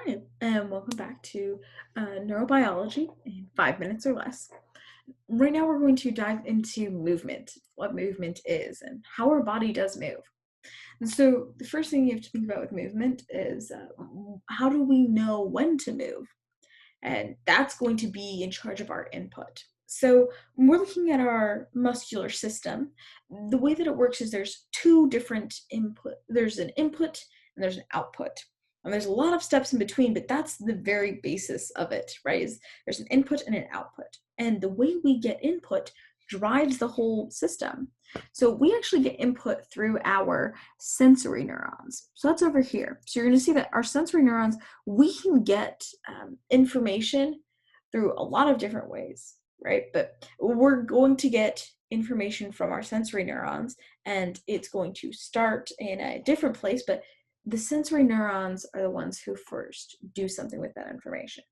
Hi, and welcome back to neurobiology in 5 minutes or less. Right now, we're going to dive into movement, what movement is, and how our body does move. And so, the first thing you have to think about with movement is how do we know when to move? And that's going to be in charge of our input. So, when we're looking at our muscular system, the way that it works is there's two different input. There's an input and there's an output. And there's a lot of steps in between, but that's the very basis of it, right? Is there's an input and an output. And the way we get input drives the whole system. So we actually get input through our sensory neurons. So that's over here. So you're going to see that our sensory neurons, we can get information through a lot of different ways, right? But we're going to get information from our sensory neurons, and it's going to start in a different place, but the sensory neurons are the ones who first do something with that information.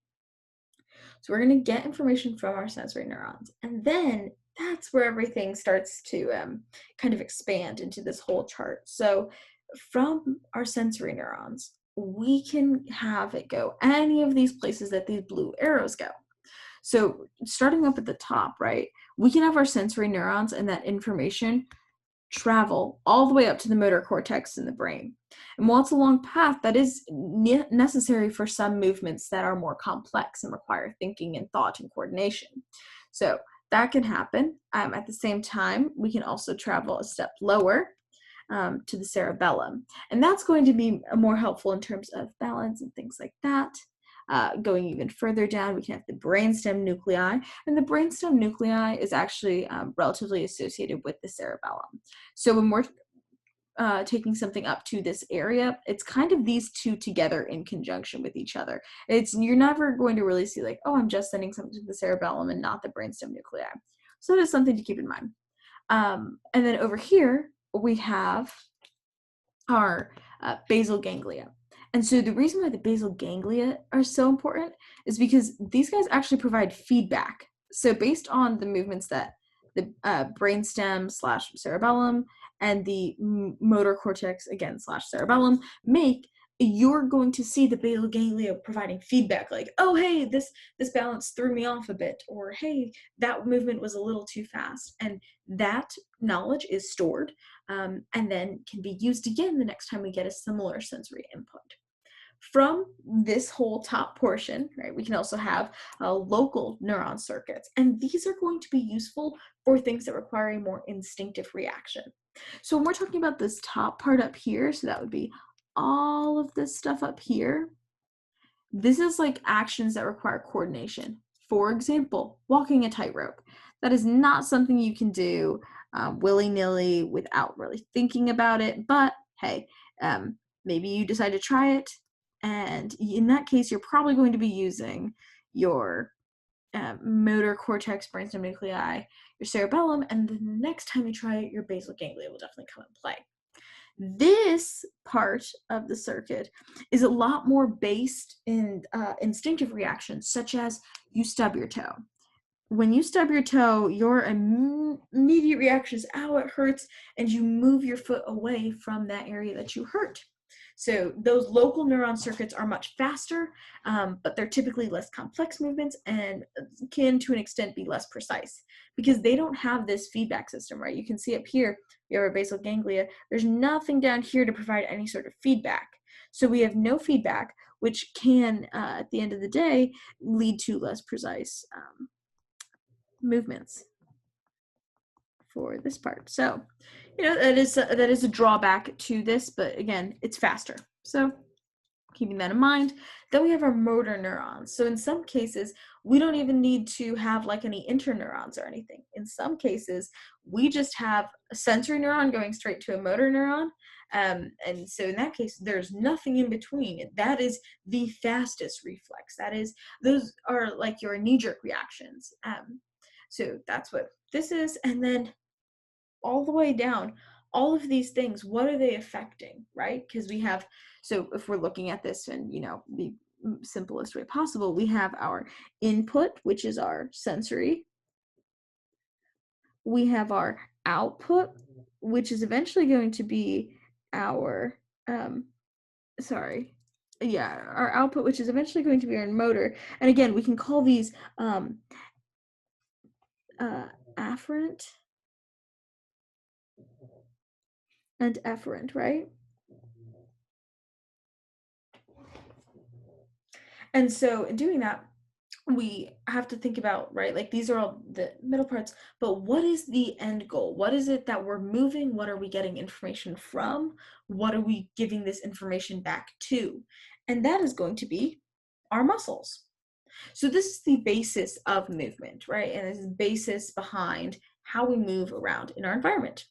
So we're going to get information from our sensory neurons, and then that's where everything starts to kind of expand into this whole chart. So from our sensory neurons, we can have it go any of these places that these blue arrows go. So starting up at the top, right, we can have our sensory neurons and that information travel all the way up to the motor cortex in the brain. And while it's a long path, that is necessary for some movements that are more complex and require thinking and thought and coordination. So that can happen. At the same time, we can also travel a step lower to the cerebellum. And that's going to be more helpful in terms of balance and things like that. Going even further down, we can have the brainstem nuclei, and the brainstem nuclei is actually relatively associated with the cerebellum. So when we're taking something up to this area, it's kind of these two together in conjunction with each other. You're never going to really see like, oh, I'm just sending something to the cerebellum and not the brainstem nuclei. So that is something to keep in mind. And then over here, we have our basal ganglia. And so the reason why the basal ganglia are so important is because these guys actually provide feedback. So based on the movements that the brainstem slash cerebellum and the motor cortex again slash cerebellum make, you're going to see the basal ganglia providing feedback like, oh, hey, this balance threw me off a bit, or hey, that movement was a little too fast. And that knowledge is stored and then can be used again the next time we get a similar sensory input. From this whole top portion, right, we can also have local neuron circuits, and these are going to be useful for things that require a more instinctive reaction. So when we're talking about this top part up here, so that would be all of this stuff up here, this is like actions that require coordination. For example, walking a tightrope. That is not something you can do willy-nilly without really thinking about it, but hey, maybe you decide to try it, and in that case, you're probably going to be using your motor cortex, brainstem nuclei, your cerebellum, and the next time you try it, your basal ganglia will definitely come into play. This part of the circuit is a lot more based in instinctive reactions, such as you stub your toe. When you stub your toe, your immediate reaction is, ow, it hurts, and you move your foot away from that area that you hurt. So those local neuron circuits are much faster, but they're typically less complex movements and can, to an extent, be less precise because they don't have this feedback system, right? You can see up here, we have our basal ganglia. There's nothing down here to provide any sort of feedback. So we have no feedback, which can, at the end of the day, lead to less precise movements for this part. So, that is a drawback to this, but again, it's faster. So keeping that in mind, then we have our motor neurons. So in some cases, we don't even need to have like any interneurons or anything. In some cases, we just have a sensory neuron going straight to a motor neuron. And so in that case, there's nothing in between. That is the fastest reflex. Those are like your knee-jerk reactions. So that's what this is. And then all the way down, all of these things, what are they affecting, right? Because so if we're looking at this in, the simplest way possible, we have our input, which is our sensory. We have our output, which is eventually going to be our, our output, which is eventually going to be our motor. And again, we can call these afferent and efferent, right? And so in doing that, we have to think about, right, like these are all the middle parts, but what is the end goal? What is it that we're moving? What are we getting information from? What are we giving this information back to? And that is going to be our muscles. So this is the basis of movement, right? And this is the basis behind how we move around in our environment.